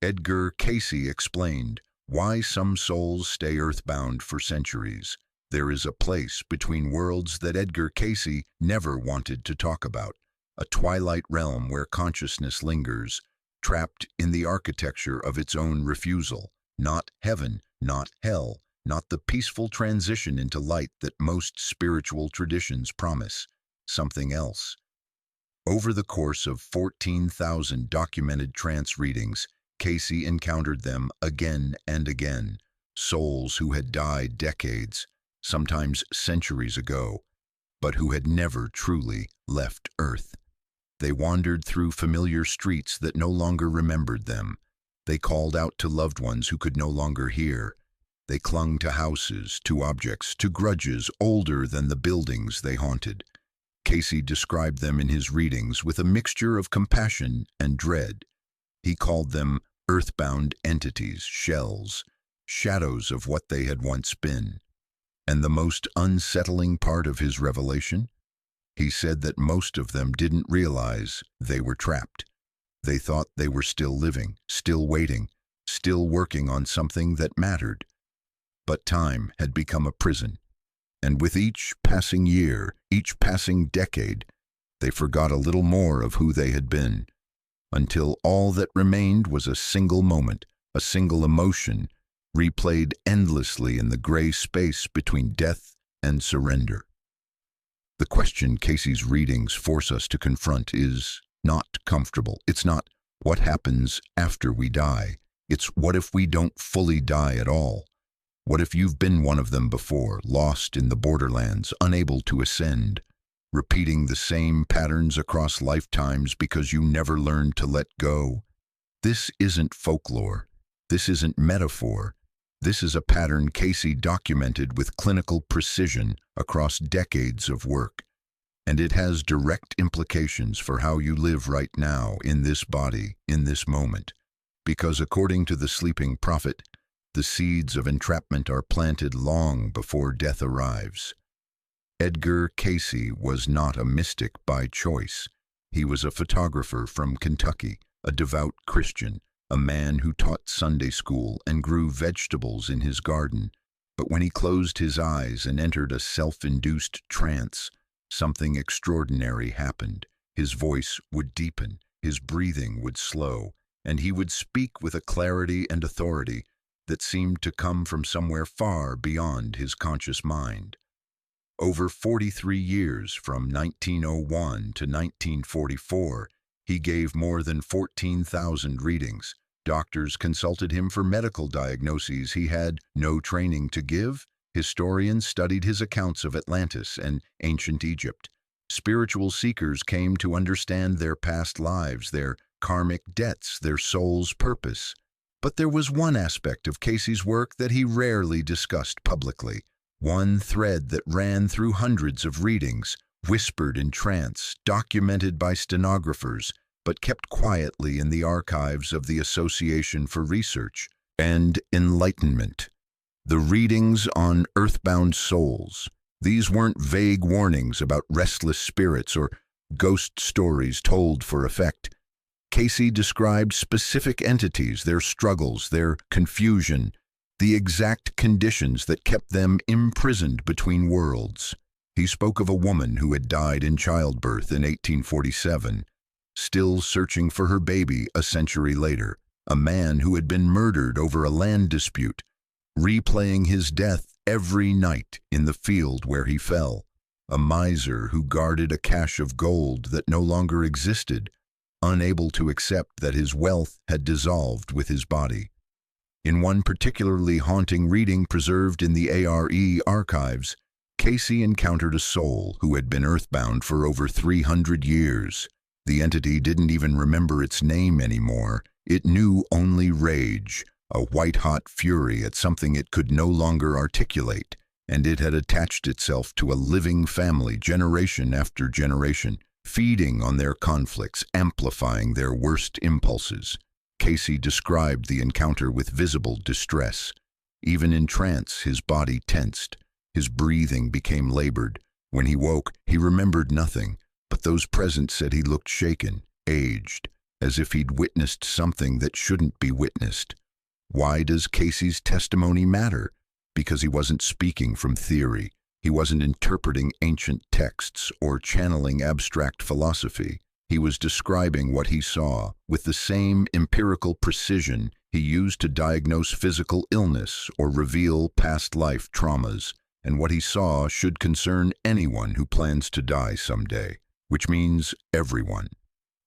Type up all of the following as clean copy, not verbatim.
Edgar Cayce explained why some souls stay earthbound for centuries. There is a place between worlds that Edgar Cayce never wanted to talk about, a twilight realm where consciousness lingers, trapped in the architecture of its own refusal. Not heaven, not hell, not the peaceful transition into light that most spiritual traditions promise. Something else. Over the course of 14,000 documented trance readings, Cayce encountered them again and again, souls who had died decades, sometimes centuries ago, but who had never truly left Earth. They wandered through familiar streets that no longer remembered them. They called out to loved ones who could no longer hear. They clung to houses, to objects, to grudges older than the buildings they haunted. Cayce described them in his readings with a mixture of compassion and dread. He called them earthbound entities, shells, shadows of what they had once been. And the most unsettling part of his revelation? He said that most of them didn't realize they were trapped. They thought they were still living, still waiting, still working on something that mattered. But time had become a prison, and with each passing year, each passing decade, they forgot a little more of who they had been, until all that remained was a single moment, a single emotion, replayed endlessly in the gray space between death and surrender. The question Cayce's readings force us to confront is not comfortable. It's not what happens after we die. It's what if we don't fully die at all? What if you've been one of them before, lost in the borderlands, unable to ascend, repeating the same patterns across lifetimes because you never learned to let go? This isn't folklore. This isn't metaphor. This is a pattern Cayce documented with clinical precision across decades of work. And it has direct implications for how you live right now, in this body, in this moment. Because according to the sleeping prophet, the seeds of entrapment are planted long before death arrives. Edgar Cayce was not a mystic by choice. He was a photographer from Kentucky, a devout Christian, a man who taught Sunday school and grew vegetables in his garden. But when he closed his eyes and entered a self-induced trance, something extraordinary happened. His voice would deepen, his breathing would slow, and he would speak with a clarity and authority that seemed to come from somewhere far beyond his conscious mind. Over 43 years, from 1901 to 1944, he gave more than 14,000 readings. Doctors consulted him for medical diagnoses he had no training to give. Historians studied his accounts of Atlantis and ancient Egypt. Spiritual seekers came to understand their past lives, their karmic debts, their soul's purpose. But there was one aspect of Cayce's work that he rarely discussed publicly, one thread that ran through hundreds of readings, whispered in trance, documented by stenographers, but kept quietly in the archives of the Association for Research and Enlightenment. The readings on earthbound souls. These weren't vague warnings about restless spirits or ghost stories told for effect. Cayce described specific entities, their struggles, their confusion, the exact conditions that kept them imprisoned between worlds. He spoke of a woman who had died in childbirth in 1847, still searching for her baby a century later, a man who had been murdered over a land dispute, replaying his death every night in the field where he fell, a miser who guarded a cache of gold that no longer existed, unable to accept that his wealth had dissolved with his body. In one particularly haunting reading preserved in the ARE archives, Cayce encountered a soul who had been earthbound for over 300 years. The entity didn't even remember its name anymore. It knew only rage, a white-hot fury at something it could no longer articulate, and it had attached itself to a living family generation after generation, feeding on their conflicts, amplifying their worst impulses. Cayce described the encounter with visible distress. Even in trance, his body tensed. His breathing became labored. When he woke, he remembered nothing, but those present said he looked shaken, aged, as if he'd witnessed something that shouldn't be witnessed. Why does Cayce's testimony matter? Because he wasn't speaking from theory. He wasn't interpreting ancient texts or channeling abstract philosophy. He was describing what he saw with the same empirical precision he used to diagnose physical illness or reveal past life traumas. And what he saw should concern anyone who plans to die someday, which means everyone.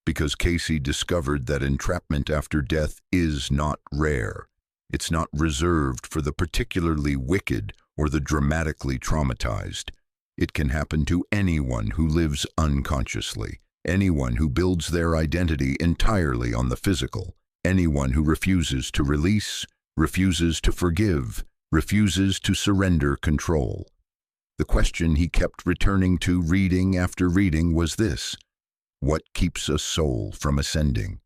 Because Cayce discovered that entrapment after death is not rare. It's not reserved for the particularly wicked or the dramatically traumatized. It can happen to anyone who lives unconsciously, anyone who builds their identity entirely on the physical, anyone who refuses to release, refuses to forgive, refuses to surrender control. The question he kept returning to reading after reading was this: what keeps a soul from ascending?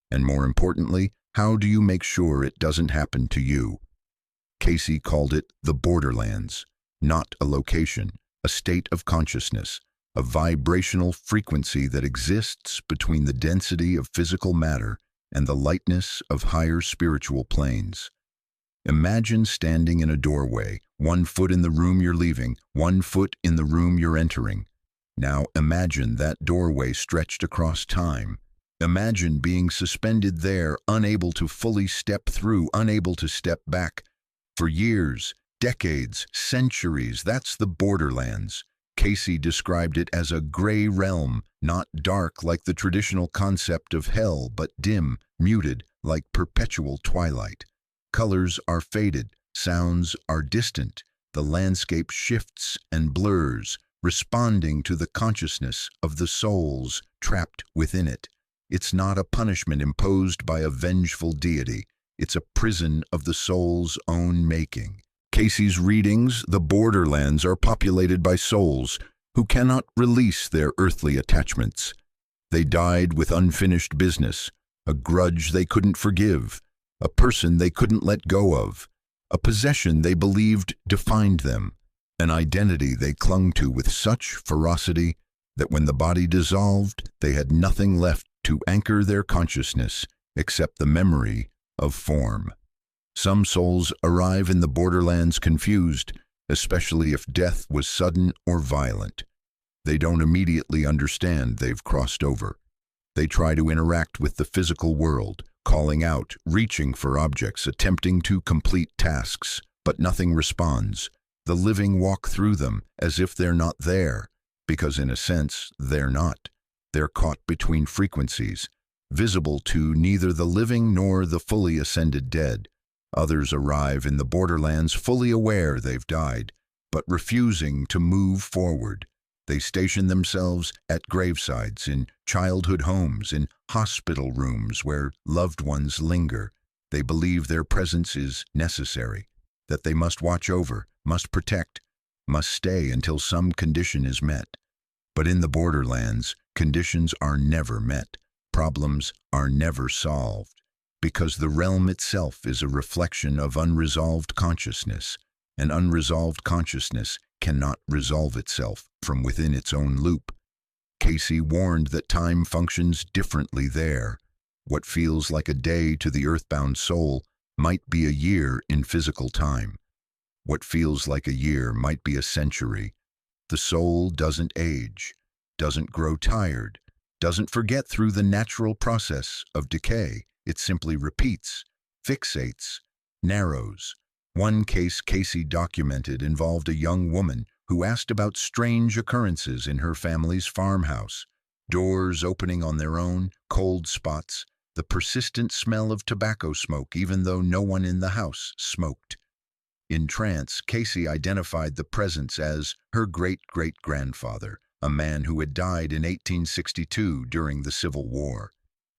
And more importantly, how do you make sure it doesn't happen to you? Cayce called it the borderlands, not a location, a state of consciousness, a vibrational frequency that exists between the density of physical matter and the lightness of higher spiritual planes. Imagine standing in a doorway, 1 foot in the room you're leaving, 1 foot in the room you're entering. Now imagine that doorway stretched across time. Imagine being suspended there, unable to fully step through, unable to step back. For years, decades, centuries, that's the borderlands. Cayce described it as a gray realm, not dark like the traditional concept of hell, but dim, muted, like perpetual twilight. Colors are faded, sounds are distant, the landscape shifts and blurs, responding to the consciousness of the souls trapped within it. It's not a punishment imposed by a vengeful deity. It's a prison of the soul's own making. Cayce's readings, the borderlands, are populated by souls who cannot release their earthly attachments. They died with unfinished business, a grudge they couldn't forgive, a person they couldn't let go of, a possession they believed defined them, an identity they clung to with such ferocity that when the body dissolved, they had nothing left to anchor their consciousness except the memory of form. Some souls arrive in the borderlands confused, especially if death was sudden or violent. They don't immediately understand they've crossed over. They try to interact with the physical world, calling out, reaching for objects, attempting to complete tasks, but nothing responds. The living walk through them as if they're not there, because in a sense, they're not. They're caught between frequencies, visible to neither the living nor the fully ascended dead. Others arrive in the borderlands fully aware they've died, but refusing to move forward. They station themselves at gravesides, in childhood homes, in hospital rooms where loved ones linger. They believe their presence is necessary, that they must watch over, must protect, must stay until some condition is met. But in the borderlands, conditions are never met. Problems are never solved, because the realm itself is a reflection of unresolved consciousness, and unresolved consciousness cannot resolve itself from within its own loop. Cayce warned that time functions differently there. What feels like a day to the earthbound soul might be a year in physical time. What feels like a year might be a century. The soul doesn't age, doesn't grow tired, doesn't forget through the natural process of decay. It simply repeats, fixates, narrows. One case Cayce documented involved a young woman who asked about strange occurrences in her family's farmhouse. Doors opening on their own, cold spots, the persistent smell of tobacco smoke even though no one in the house smoked. In trance, Cayce identified the presence as her great-great-grandfather, a man who had died in 1862 during the Civil War.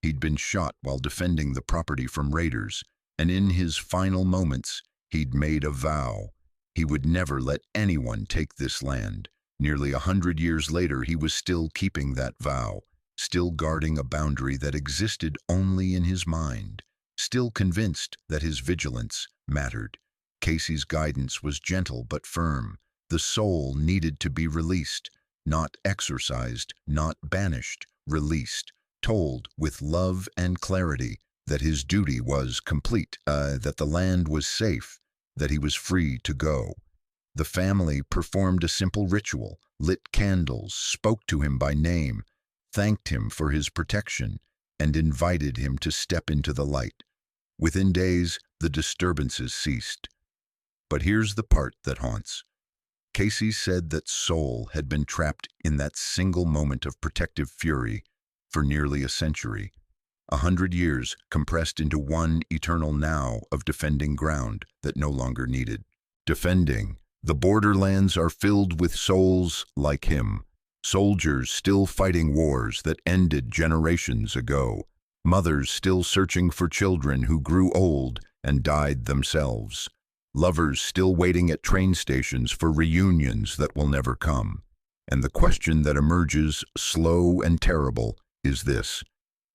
He'd been shot while defending the property from raiders, and in his final moments, he'd made a vow. He would never let anyone take this land. Nearly 100 years later, he was still keeping that vow, still guarding a boundary that existed only in his mind, still convinced that his vigilance mattered. Cayce's guidance was gentle but firm. The soul needed to be released, not exorcised, not banished, released. told with love and clarity that his duty was complete, that the land was safe, that he was free to go. The family performed a simple ritual, lit candles, spoke to him by name, thanked him for his protection, and invited him to step into the light. Within days, the disturbances ceased. But here's the part that haunts. Cayce said that soul had been trapped in that single moment of protective fury for nearly a century. 100 years compressed into one eternal now of defending ground that no longer needed defending. The borderlands are filled with souls like him, soldiers still fighting wars that ended generations ago, mothers still searching for children who grew old and died themselves, lovers still waiting at train stations for reunions that will never come. And the question that emerges, slow and terrible, is this: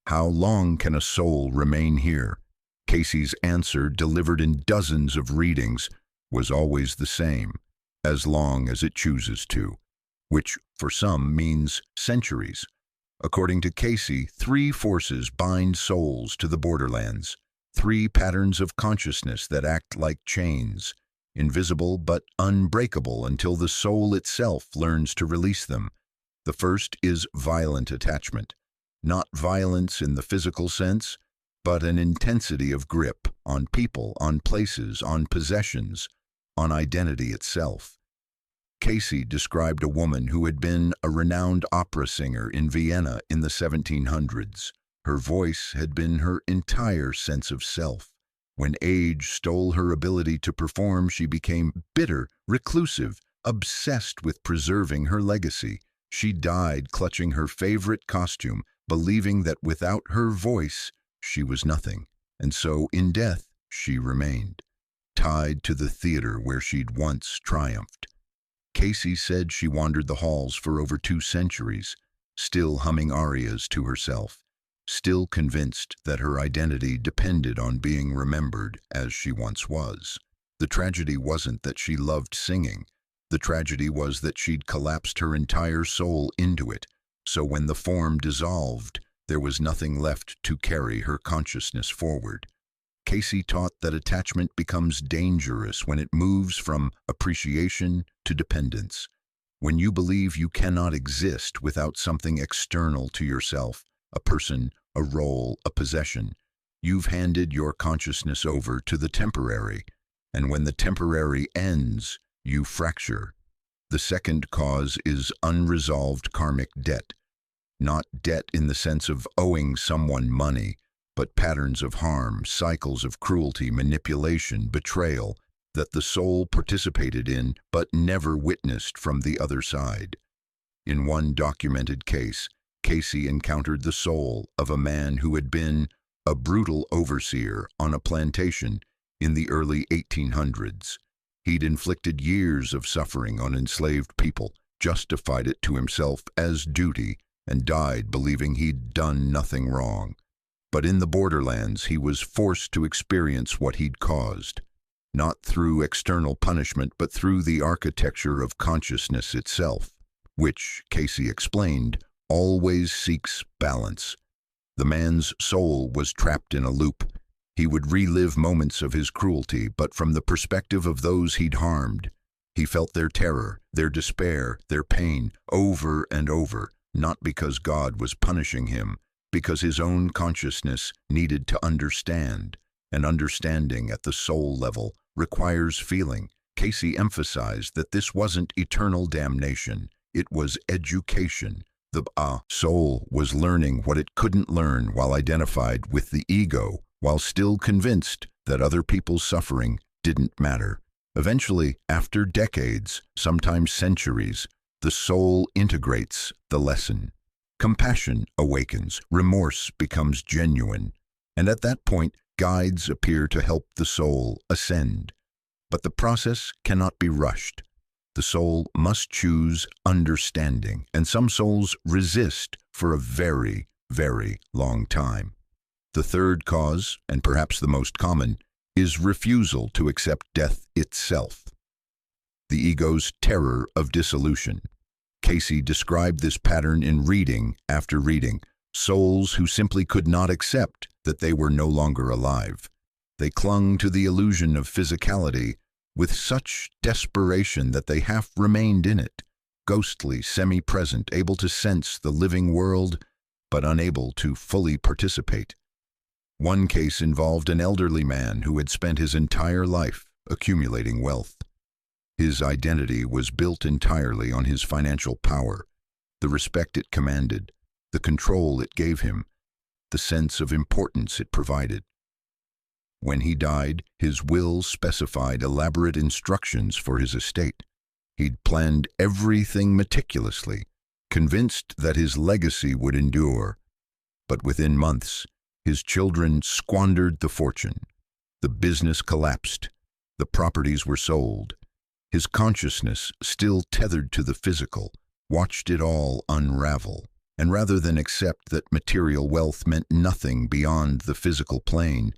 how long can a soul remain here? Cayce's answer, delivered in dozens of readings, was always the same: as long as it chooses to, which for some means centuries. According to Cayce, 3 forces bind souls to the borderlands, 3 patterns of consciousness that act like chains, invisible but unbreakable until the soul itself learns to release them. The first is violent attachment. Not violence in the physical sense, but an intensity of grip on people, on places, on possessions, on identity itself. Cayce described a woman who had been a renowned opera singer in Vienna in the 1700s. Her voice had been her entire sense of self. When age stole her ability to perform, she became bitter, reclusive, obsessed with preserving her legacy. She died clutching her favorite costume, believing that without her voice, she was nothing. And so, in death, she remained, tied to the theater where she'd once triumphed. Cayce said she wandered the halls for over 2 centuries, still humming arias to herself, still convinced that her identity depended on being remembered as she once was. The tragedy wasn't that she loved singing. The tragedy was that she'd collapsed her entire soul into it, so when the form dissolved, there was nothing left to carry her consciousness forward. Cayce taught that attachment becomes dangerous when it moves from appreciation to dependence. When you believe you cannot exist without something external to yourself, a person, a role, a possession, you've handed your consciousness over to the temporary, and when the temporary ends, you fracture. The second cause is unresolved karmic debt. Not debt in the sense of owing someone money, but patterns of harm, cycles of cruelty, manipulation, betrayal that the soul participated in but never witnessed from the other side. In one documented case, Cayce encountered the soul of a man who had been a brutal overseer on a plantation in the early 1800s. He'd inflicted years of suffering on enslaved people, justified it to himself as duty, and died believing he'd done nothing wrong. But in the borderlands, he was forced to experience what he'd caused, not through external punishment, but through the architecture of consciousness itself, which, Cayce explained, always seeks balance. The man's soul was trapped in a loop. He would relive moments of his cruelty, but from the perspective of those he'd harmed. He felt their terror, their despair, their pain, over and over, not because God was punishing him, because his own consciousness needed to understand, and understanding at the soul level requires feeling. Cayce emphasized that this wasn't eternal damnation, it was education. The soul was learning what it couldn't learn while identified with the ego, while still convinced that other people's suffering didn't matter. Eventually, after decades, sometimes centuries, the soul integrates the lesson. Compassion awakens, remorse becomes genuine, and at that point, guides appear to help the soul ascend. But the process cannot be rushed. The soul must choose understanding, and some souls resist for a very, very long time. The third cause, and perhaps the most common, is refusal to accept death itself. The ego's terror of dissolution. Cayce described this pattern in reading after reading. souls who simply could not accept that they were no longer alive. They clung to the illusion of physicality with such desperation that they half remained in it, ghostly, semi-present, able to sense the living world, but unable to fully participate. One case involved an elderly man who had spent his entire life accumulating wealth. His identity was built entirely on his financial power, the respect it commanded, the control it gave him, the sense of importance it provided. When he died, his will specified elaborate instructions for his estate. He'd planned everything meticulously, convinced that his legacy would endure. But within months, his children squandered the fortune. The business collapsed. The properties were sold. His consciousness, still tethered to the physical, watched it all unravel. And rather than accept that material wealth meant nothing beyond the physical plane,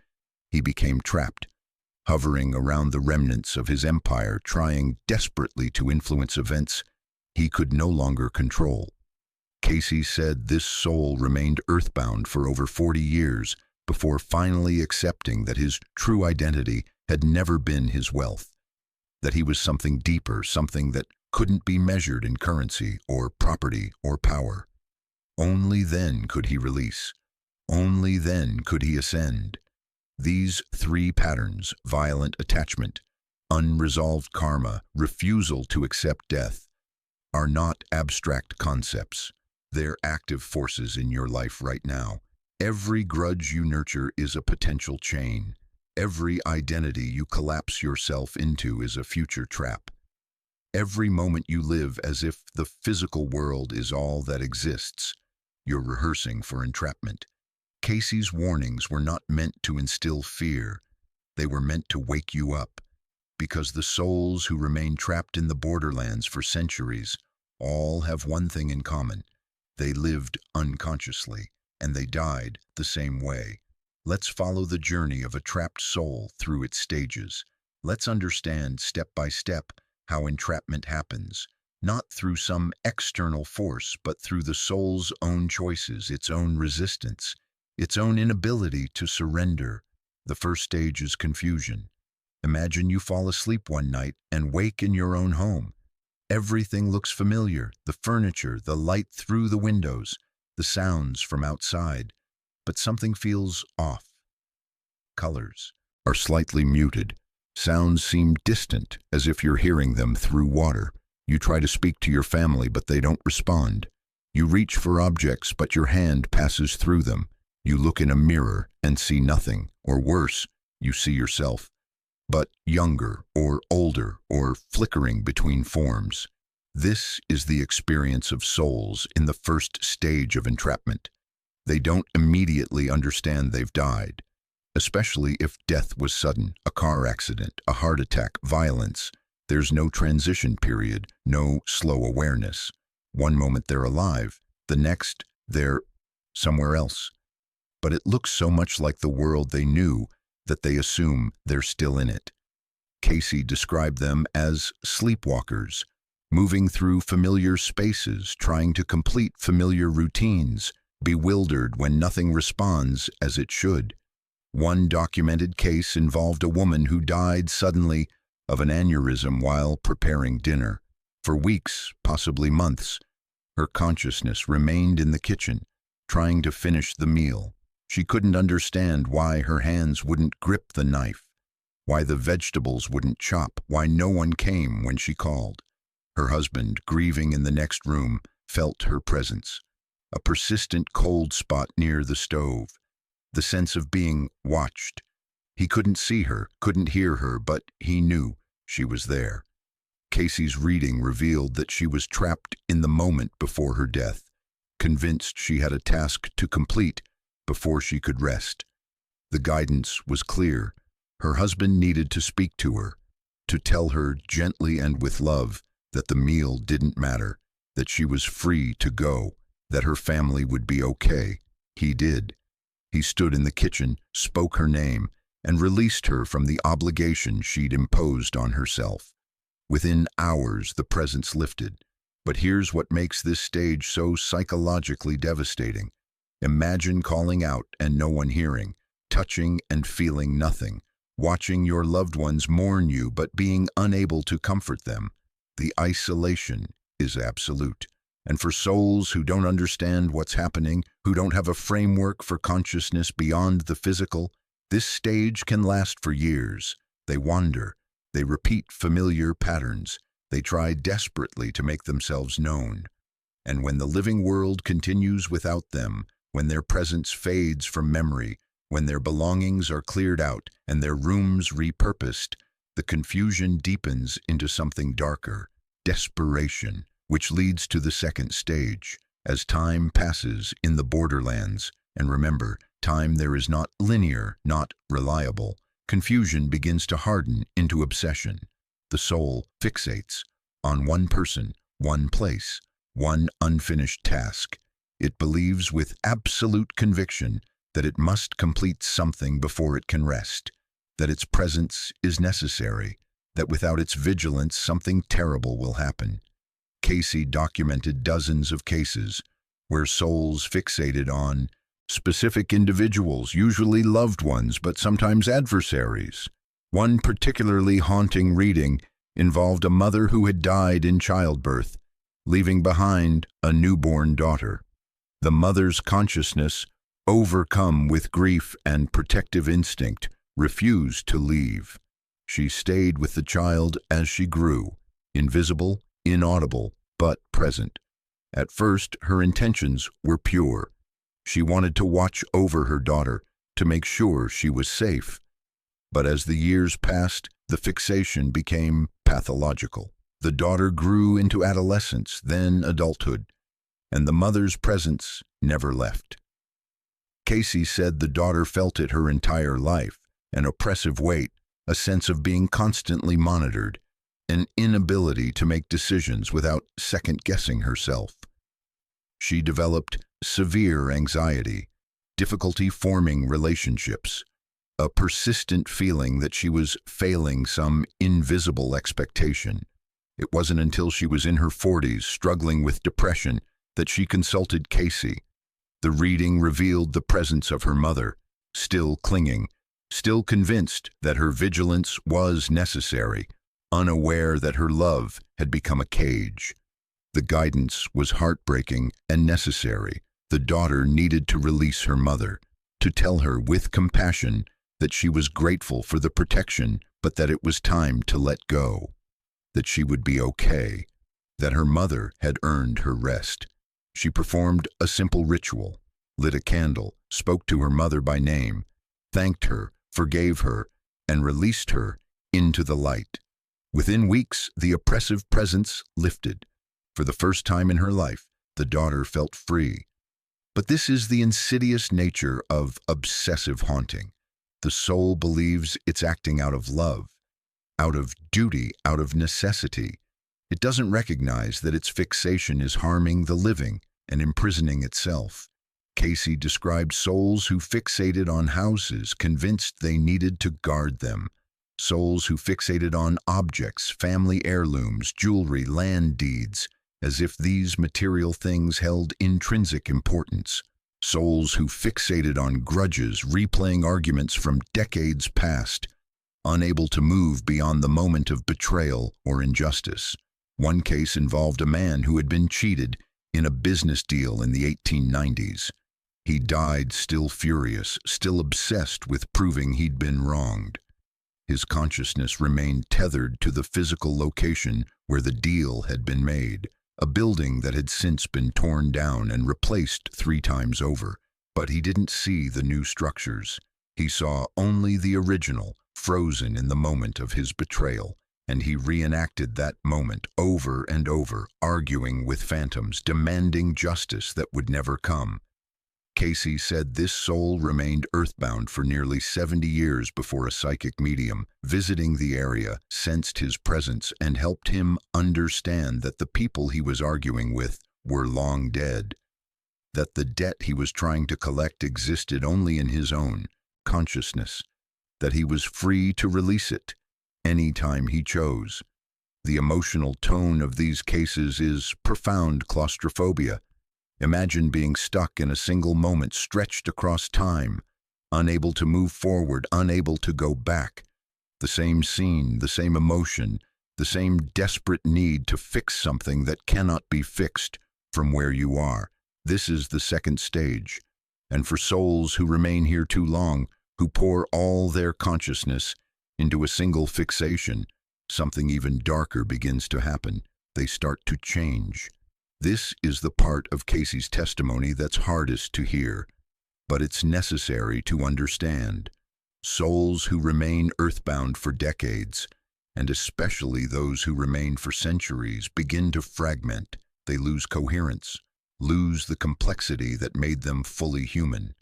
he became trapped, hovering around the remnants of his empire, trying desperately to influence events he could no longer control. Cayce said this soul remained earthbound for over 40 years before finally accepting that his true identity had never been his wealth, that he was something deeper, something that couldn't be measured in currency or property or power. Only then could he release. Only then could he ascend. These three patterns, violent attachment, unresolved karma, refusal to accept death, are not abstract concepts. They're active forces in your life right now. Every grudge you nurture is a potential chain. Every identity you collapse yourself into is a future trap. Every moment you live as if the physical world is all that exists, you're rehearsing for entrapment. Cayce's warnings were not meant to instill fear. They were meant to wake you up, because the souls who remain trapped in the borderlands for centuries all have one thing in common. They lived unconsciously, and they died the same way. Let's follow the journey of a trapped soul through its stages. Let's understand step by step how entrapment happens, not through some external force, but through the soul's own choices, its own resistance, its own inability to surrender. The first stage is confusion. Imagine you fall asleep one night and wake in your own home. Everything looks familiar, the furniture, the light through the windows, the sounds from outside, but something feels off. Colors are slightly muted. Sounds seem distant, as if you're hearing them through water. You try to speak to your family, but they don't respond. You reach for objects, but your hand passes through them. You look in a mirror and see nothing, or worse, you see yourself, but younger or older or flickering between forms. This is the experience of souls in the first stage of entrapment. They don't immediately understand they've died, especially if death was sudden, a car accident, a heart attack, violence. There's no transition period, no slow awareness. One moment they're alive, the next they're somewhere else. But it looks so much like the world they knew that they assume they're still in it. Cayce described them as sleepwalkers, moving through familiar spaces, trying to complete familiar routines, bewildered when nothing responds as it should. One documented case involved a woman who died suddenly of an aneurysm while preparing dinner. For weeks, possibly months, her consciousness remained in the kitchen, trying to finish the meal. She couldn't understand why her hands wouldn't grip the knife, why the vegetables wouldn't chop, why no one came when she called. Her husband, grieving in the next room, felt her presence, a persistent cold spot near the stove, the sense of being watched. He couldn't see her, couldn't hear her, but he knew she was there. Cayce's reading revealed that she was trapped in the moment before her death, convinced she had a task to complete before she could rest. The guidance was clear. Her husband needed to speak to her, to tell her gently and with love that the meal didn't matter, that she was free to go, that her family would be okay. He did. He stood in the kitchen, spoke her name, and released her from the obligation she'd imposed on herself. Within hours, the presence lifted. But here's what makes this stage so psychologically devastating. Imagine calling out and no one hearing, touching and feeling nothing, watching your loved ones mourn you but being unable to comfort them. The isolation is absolute. And for souls who don't understand what's happening, who don't have a framework for consciousness beyond the physical, this stage can last for years. They wander. They repeat familiar patterns. They try desperately to make themselves known. And when the living world continues without them, when their presence fades from memory, when their belongings are cleared out and their rooms repurposed, the confusion deepens into something darker, desperation, which leads to the second stage. As time passes in the borderlands, and remember, time there is not linear, not reliable, confusion begins to harden into obsession. The soul fixates on one person, one place, one unfinished task. It believes with absolute conviction that it must complete something before it can rest, that its presence is necessary, that without its vigilance something terrible will happen. Cayce documented dozens of cases where souls fixated on specific individuals, usually loved ones, but sometimes adversaries. One particularly haunting reading involved a mother who had died in childbirth, leaving behind a newborn daughter. The mother's consciousness, overcome with grief and protective instinct, refused to leave. She stayed with the child as she grew, invisible, inaudible, but present. At first, her intentions were pure. She wanted to watch over her daughter, to make sure she was safe. But as the years passed, the fixation became pathological. The daughter grew into adolescence, then adulthood, and the mother's presence never left. Cayce said the daughter felt it her entire life, an oppressive weight, a sense of being constantly monitored, an inability to make decisions without second-guessing herself. She developed severe anxiety, difficulty forming relationships, a persistent feeling that she was failing some invisible expectation. It wasn't until she was in her 40s, struggling with depression, that she consulted Cayce. The reading revealed the presence of her mother, still clinging, still convinced that her vigilance was necessary, unaware that her love had become a cage. The guidance was heartbreaking and necessary. The daughter needed to release her mother, to tell her with compassion that she was grateful for the protection, but that it was time to let go, that she would be okay, that her mother had earned her rest. She performed a simple ritual, lit a candle, spoke to her mother by name, thanked her, forgave her, and released her into the light. Within weeks, the oppressive presence lifted. For the first time in her life, the daughter felt free. But this is the insidious nature of obsessive haunting. The soul believes it's acting out of love, out of duty, out of necessity. It doesn't recognize that its fixation is harming the living and imprisoning itself. Cayce described souls who fixated on houses, convinced they needed to guard them. Souls who fixated on objects, family heirlooms, jewelry, land deeds, as if these material things held intrinsic importance. Souls who fixated on grudges, replaying arguments from decades past, unable to move beyond the moment of betrayal or injustice. One case involved a man who had been cheated in a business deal in the 1890s. He died still furious, still obsessed with proving he'd been wronged. His consciousness remained tethered to the physical location where the deal had been made, a building that had since been torn down and replaced 3 times over. But he didn't see the new structures. He saw only the original, frozen in the moment of his betrayal, and he reenacted that moment over and over, arguing with phantoms, demanding justice that would never come. Cayce said this soul remained earthbound for nearly 70 years before a psychic medium, visiting the area, sensed his presence and helped him understand that the people he was arguing with were long dead, that the debt he was trying to collect existed only in his own consciousness, that he was free to release it any time he chose. The emotional tone of these cases is profound claustrophobia. Imagine being stuck in a single moment, stretched across time, unable to move forward, unable to go back. The same scene, the same emotion, the same desperate need to fix something that cannot be fixed from where you are. This is the second stage. And for souls who remain here too long, who pour all their consciousness into a single fixation, something even darker begins to happen. They start to change. This is the part of Cayce's testimony that's hardest to hear, but it's necessary to understand. Souls who remain earthbound for decades, and especially those who remain for centuries, begin to fragment. They lose coherence, lose the complexity that made them fully human.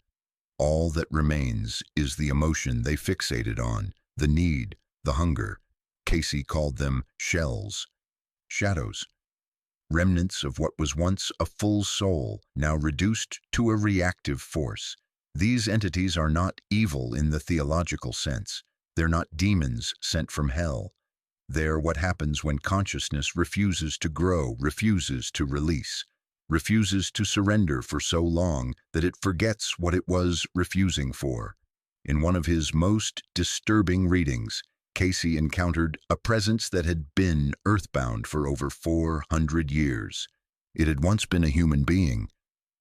All that remains is the emotion they fixated on, the need, the hunger. Cayce called them shells, shadows, remnants of what was once a full soul, now reduced to a reactive force. These entities are not evil in the theological sense. They're not demons sent from hell. They're what happens when consciousness refuses to grow, refuses to release, refuses to surrender for so long that it forgets what it was refusing for. In one of his most disturbing readings, Cayce encountered a presence that had been earthbound for over 400 years. It had once been a human being.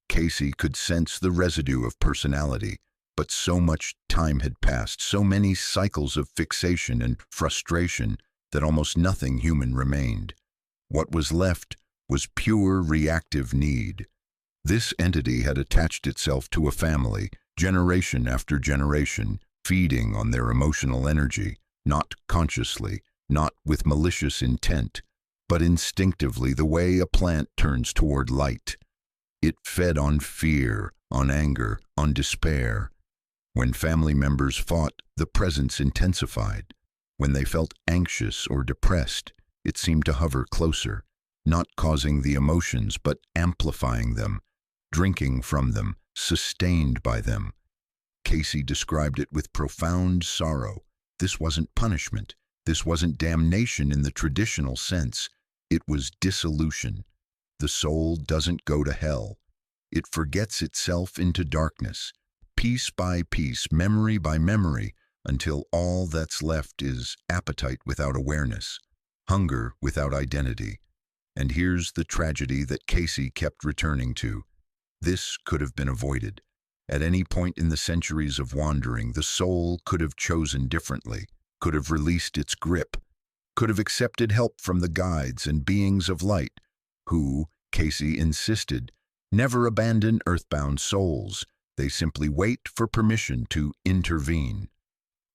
Cayce could sense the residue of personality, but so much time had passed, so many cycles of fixation and frustration, that almost nothing human remained. What was left was pure reactive need. This entity had attached itself to a family, generation after generation, feeding on their emotional energy, not consciously, not with malicious intent, but instinctively, the way a plant turns toward light. It fed on fear, on anger, on despair. When family members fought, the presence intensified. When they felt anxious or depressed, it seemed to hover closer, not causing the emotions but amplifying them, drinking from them, sustained by them. Cayce described it with profound sorrow. This wasn't punishment. This wasn't damnation in the traditional sense. It was dissolution. The soul doesn't go to hell. It forgets itself into darkness, piece by piece, memory by memory, until all that's left is appetite without awareness, hunger without identity. And here's the tragedy that Cayce kept returning to. This could have been avoided. At any point in the centuries of wandering, the soul could have chosen differently, could have released its grip, could have accepted help from the guides and beings of light, who, Cayce insisted, never abandon earthbound souls. They simply wait for permission to intervene.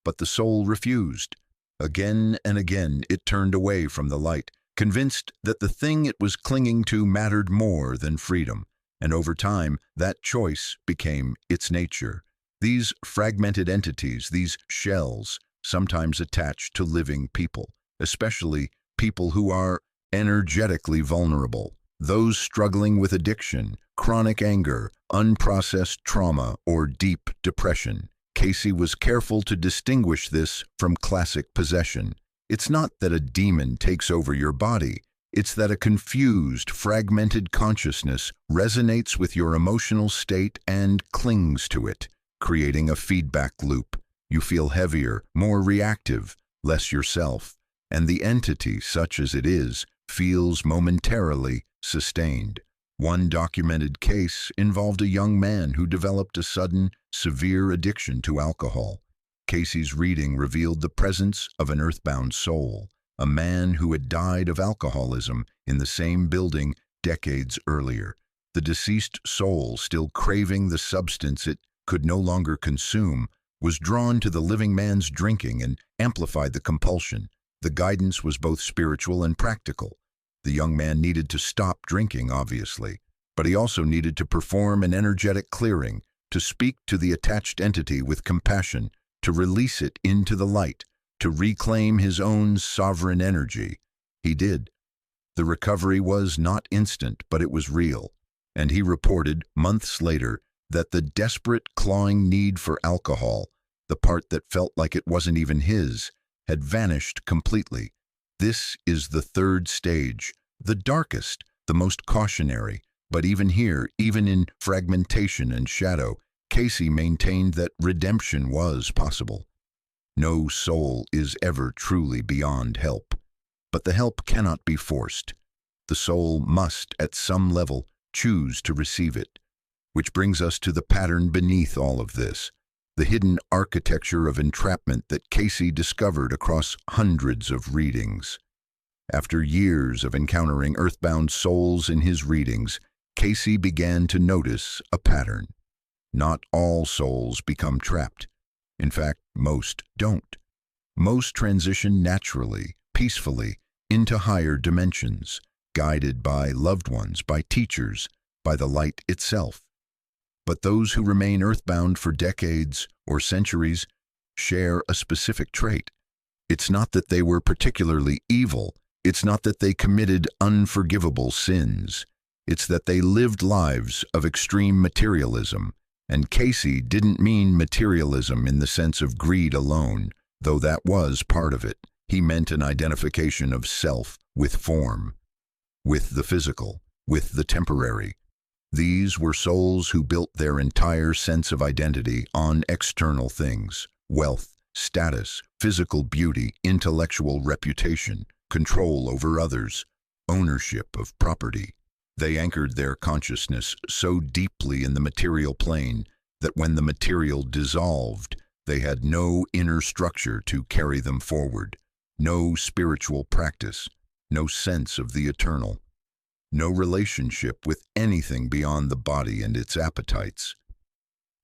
But the soul refused. Again and again it turned away from the light, convinced that the thing it was clinging to mattered more than freedom. And over time, that choice became its nature. These fragmented entities, these shells, sometimes attached to living people, especially people who are energetically vulnerable, those struggling with addiction, chronic anger, unprocessed trauma, or deep depression. Cayce was careful to distinguish this from classic possession. It's not that a demon takes over your body. It's that a confused, fragmented consciousness resonates with your emotional state and clings to it, creating a feedback loop. You feel heavier, more reactive, less yourself, and the entity, such as it is, feels momentarily sustained. One documented case involved a young man who developed a sudden, severe addiction to alcohol. Cayce's reading revealed the presence of an earthbound soul, a man who had died of alcoholism in the same building decades earlier. The deceased soul, still craving the substance it could no longer consume, was drawn to the living man's drinking and amplified the compulsion. The guidance was both spiritual and practical. The young man needed to stop drinking, obviously, but he also needed to perform an energetic clearing, to speak to the attached entity with compassion, to release it into the light, to reclaim his own sovereign energy. He did. The recovery was not instant, but it was real, and he reported, months later, that the desperate, clawing need for alcohol, the part that felt like it wasn't even his, had vanished completely. This is the third stage, the darkest, the most cautionary, But even here, even in fragmentation and shadow, Cayce maintained that redemption was possible. No soul is ever truly beyond help, but the help cannot be forced. The soul must, at some level, choose to receive it. Which brings us to the pattern beneath all of this, the hidden architecture of entrapment that Cayce discovered across hundreds of readings. After years of encountering earthbound souls in his readings, Cayce began to notice a pattern. Not all souls become trapped. In fact, most don't. Most transition naturally, peacefully, into higher dimensions, guided by loved ones, by teachers, by the light itself. But those who remain earthbound for decades or centuries share a specific trait. It's not that they were particularly evil. It's not that they committed unforgivable sins. It's that they lived lives of extreme materialism. And Cayce didn't mean materialism in the sense of greed alone, though that was part of it. He meant an identification of self with form, with the physical, with the temporary. These were souls who built their entire sense of identity on external things: wealth, status, physical beauty, intellectual reputation, control over others, ownership of property. They anchored their consciousness so deeply in the material plane that when the material dissolved, they had no inner structure to carry them forward, no spiritual practice, no sense of the eternal, no relationship with anything beyond the body and its appetites.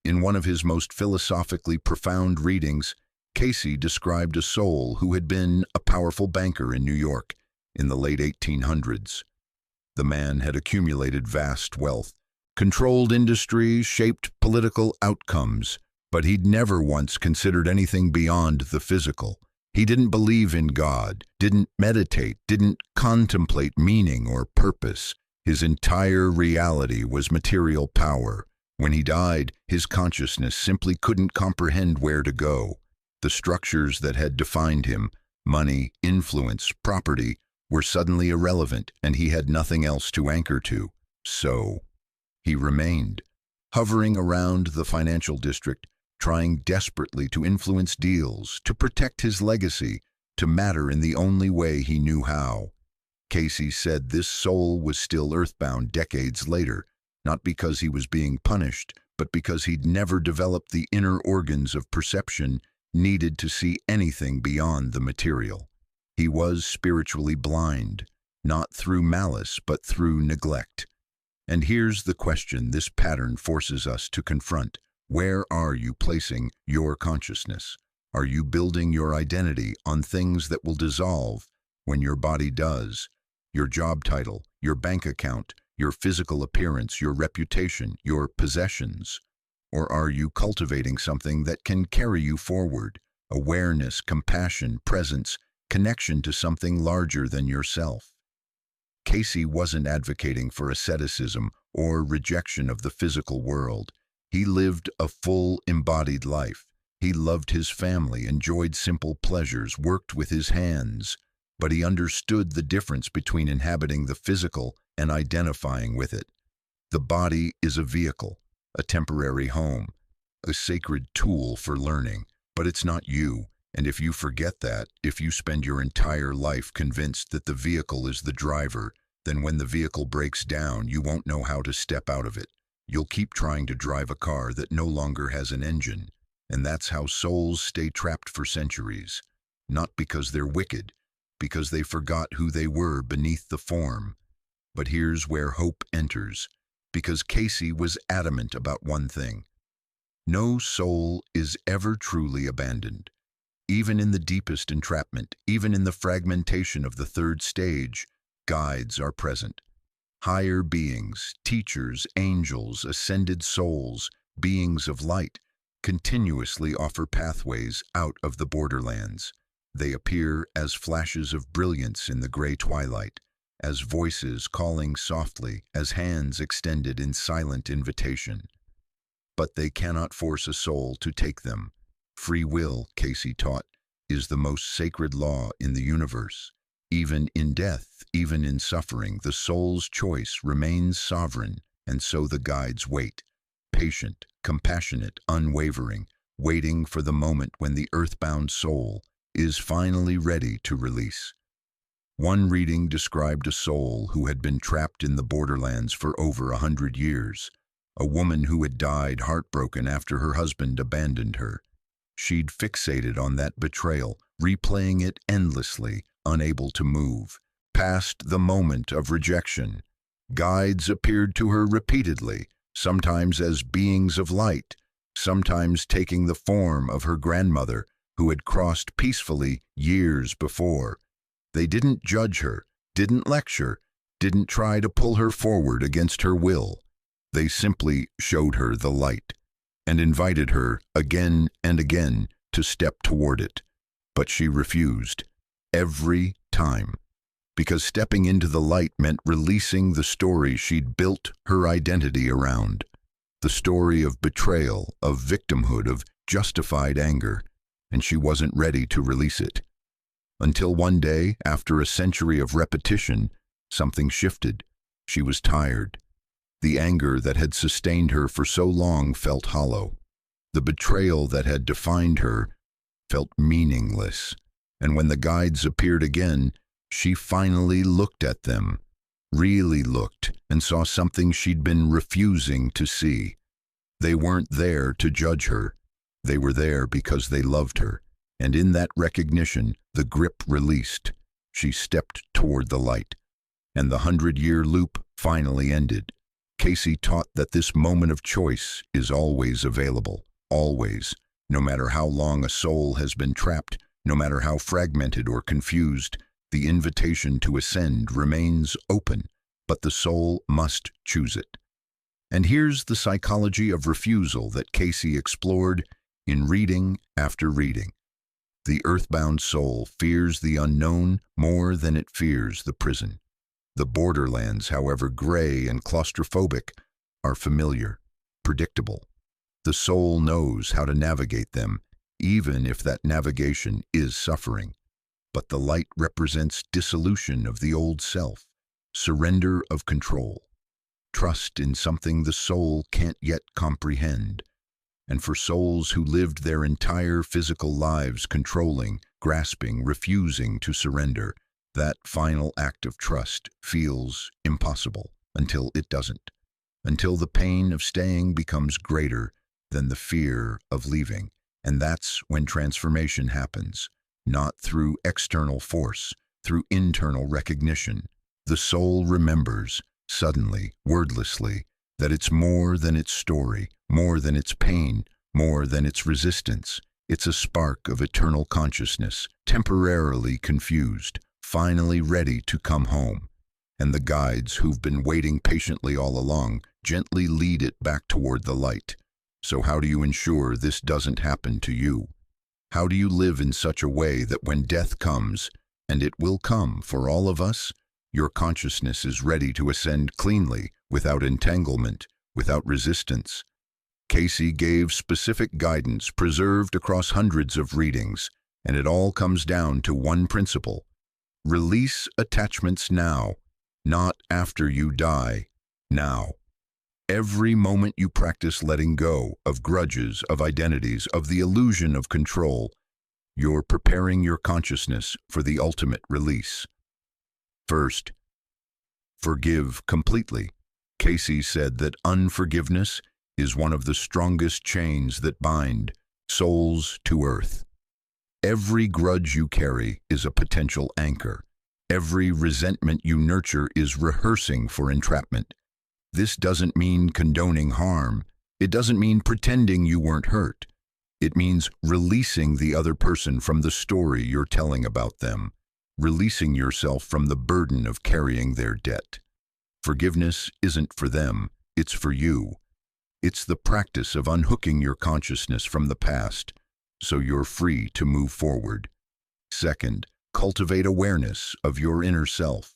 In one of his most philosophically profound readings, Cayce described a soul who had been a powerful banker in New York in the late 1800s. The man had accumulated vast wealth, controlled industries, shaped political outcomes, but he'd never once considered anything beyond the physical. He didn't believe in God, didn't meditate, didn't contemplate meaning or purpose. His entire reality was material power. When he died, his consciousness simply couldn't comprehend where to go. The structures that had defined him, money, influence, property, were suddenly irrelevant, and he had nothing else to anchor to. So he remained, hovering around the financial district, trying desperately to influence deals, to protect his legacy, to matter in the only way he knew how. Cayce said this soul was still earthbound decades later, not because he was being punished, but because he'd never developed the inner organs of perception needed to see anything beyond the material. He was spiritually blind, not through malice, but through neglect. And here's the question this pattern forces us to confront. Where are you placing your consciousness? Are you building your identity on things that will dissolve when your body does? Your job title, your bank account, your physical appearance, your reputation, your possessions? Or are you cultivating something that can carry you forward? Awareness, compassion, presence, connection to something larger than yourself. Cayce wasn't advocating for asceticism or rejection of the physical world. He lived a full, embodied life. He loved his family, enjoyed simple pleasures, worked with his hands, but he understood the difference between inhabiting the physical and identifying with it. The body is a vehicle, a temporary home, a sacred tool for learning, but it's not you. And if you forget that, if you spend your entire life convinced that the vehicle is the driver, then when the vehicle breaks down, you won't know how to step out of it. You'll keep trying to drive a car that no longer has an engine. And that's how souls stay trapped for centuries. Not because they're wicked, because they forgot who they were beneath the form. But here's where hope enters, because Cayce was adamant about one thing. No soul is ever truly abandoned. Even in the deepest entrapment, even in the fragmentation of the third stage, guides are present. Higher beings, teachers, angels, ascended souls, beings of light, continuously offer pathways out of the borderlands. They appear as flashes of brilliance in the gray twilight, as voices calling softly, as hands extended in silent invitation. But they cannot force a soul to take them. Free will, Cayce taught, is the most sacred law in the universe. Even in death, even in suffering, the soul's choice remains sovereign. And so the guides wait, patient, compassionate, unwavering, waiting for the moment when the earthbound soul is finally ready to release. One reading described a soul who had been trapped in the borderlands for over 100 years, a woman who had died heartbroken after her husband abandoned her. She'd fixated on that betrayal, replaying it endlessly, unable to move. Past the moment of rejection, guides appeared to her repeatedly, sometimes as beings of light, sometimes taking the form of her grandmother, who had crossed peacefully years before. They didn't judge her, didn't lecture, didn't try to pull her forward against her will. They simply showed her the light and invited her again and again to step toward it. But she refused, every time, because stepping into the light meant releasing the story she'd built her identity around. The story of betrayal, of victimhood, of justified anger, and she wasn't ready to release it. Until one day, after a century of repetition, something shifted. She was tired. The anger that had sustained her for so long felt hollow. The betrayal that had defined her felt meaningless. And when the guides appeared again, she finally looked at them, really looked, and saw something she'd been refusing to see. They weren't there to judge her. They were there because they loved her. And in that recognition, the grip released. She stepped toward the light. And the 100-year loop finally ended. Cayce taught that this moment of choice is always available. Always. No matter how long a soul has been trapped, no matter how fragmented or confused, the invitation to ascend remains open, but the soul must choose it. And here's the psychology of refusal that Cayce explored in reading after reading. The earthbound soul fears the unknown more than it fears the prison. The borderlands, however gray and claustrophobic, are familiar, predictable. The soul knows how to navigate them, even if that navigation is suffering. But the light represents dissolution of the old self, surrender of control, trust in something the soul can't yet comprehend. And for souls who lived their entire physical lives controlling, grasping, refusing to surrender, that final act of trust feels impossible until it doesn't, until the pain of staying becomes greater than the fear of leaving. And that's when transformation happens, not through external force, through internal recognition. The soul remembers, suddenly, wordlessly, that it's more than its story, more than its pain, more than its resistance. It's a spark of eternal consciousness, temporarily confused, finally ready to come home. And the guides who've been waiting patiently all along gently lead it back toward the light. So how do you ensure this doesn't happen to you? How do you live in such a way that when death comes, and it will come for all of us, your consciousness is ready to ascend cleanly, without entanglement, without resistance? Cayce gave specific guidance preserved across hundreds of readings, and it all comes down to one principle. Release attachments now, not after you die, now. Every moment you practice letting go of grudges, of identities, of the illusion of control, you're preparing your consciousness for the ultimate release. First, forgive completely. Cayce said that unforgiveness is one of the strongest chains that bind souls to earth. Every grudge you carry is a potential anchor. Every resentment you nurture is rehearsing for entrapment. This doesn't mean condoning harm. It doesn't mean pretending you weren't hurt. It means releasing the other person from the story you're telling about them, releasing yourself from the burden of carrying their debt. Forgiveness isn't for them, it's for you. It's the practice of unhooking your consciousness from the past, so you're free to move forward. Second, cultivate awareness of your inner self.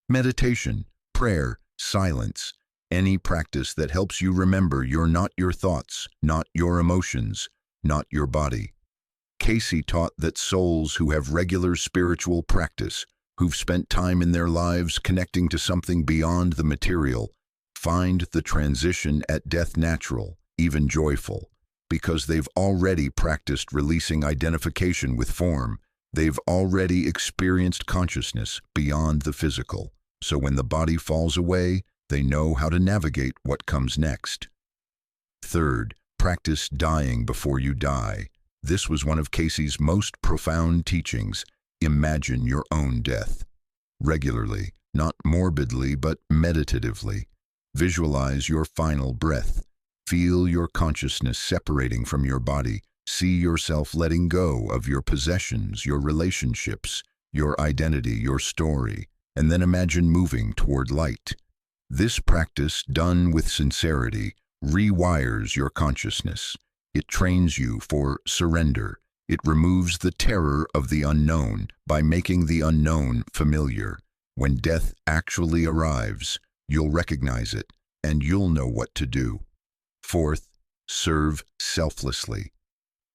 Meditation, prayer, silence, any practice that helps you remember you're not your thoughts, not your emotions, not your body. Cayce taught that souls who have regular spiritual practice, who've spent time in their lives connecting to something beyond the material, find the transition at death natural, even joyful, because they've already practiced releasing identification with form. They've already experienced consciousness beyond the physical. So when the body falls away, they know how to navigate what comes next. Third, practice dying before you die. This was one of Cayce's most profound teachings. Imagine your own death. Regularly, not morbidly, but meditatively. Visualize your final breath. Feel your consciousness separating from your body. See yourself letting go of your possessions, your relationships, your identity, your story, and then imagine moving toward light. This practice, done with sincerity, rewires your consciousness. It trains you for surrender. It removes the terror of the unknown by making the unknown familiar. When death actually arrives, you'll recognize it, and you'll know what to do. Fourth, serve selflessly.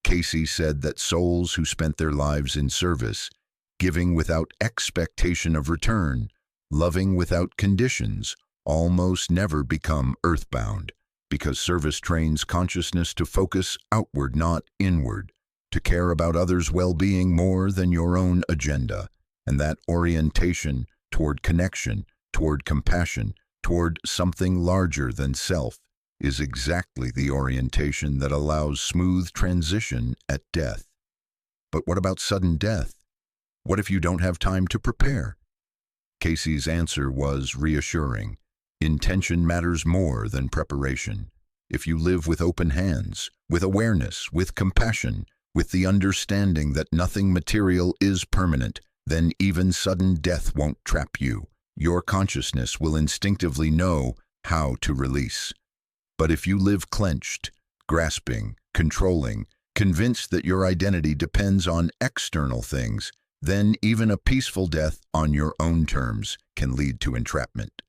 Cayce said that souls who spent their lives in service, giving without expectation of return, loving without conditions, almost never become earthbound, because service trains consciousness to focus outward, not inward, to care about others' well-being more than your own agenda. And that orientation toward connection, toward compassion, toward something larger than self, is exactly the orientation that allows smooth transition at death. But what about sudden death? What if you don't have time to prepare? Cayce's answer was reassuring. Intention matters more than preparation. If you live with open hands, with awareness, with compassion, with the understanding that nothing material is permanent, then even sudden death won't trap you. Your consciousness will instinctively know how to release. But if you live clenched, grasping, controlling, convinced that your identity depends on external things, then even a peaceful death on your own terms can lead to entrapment.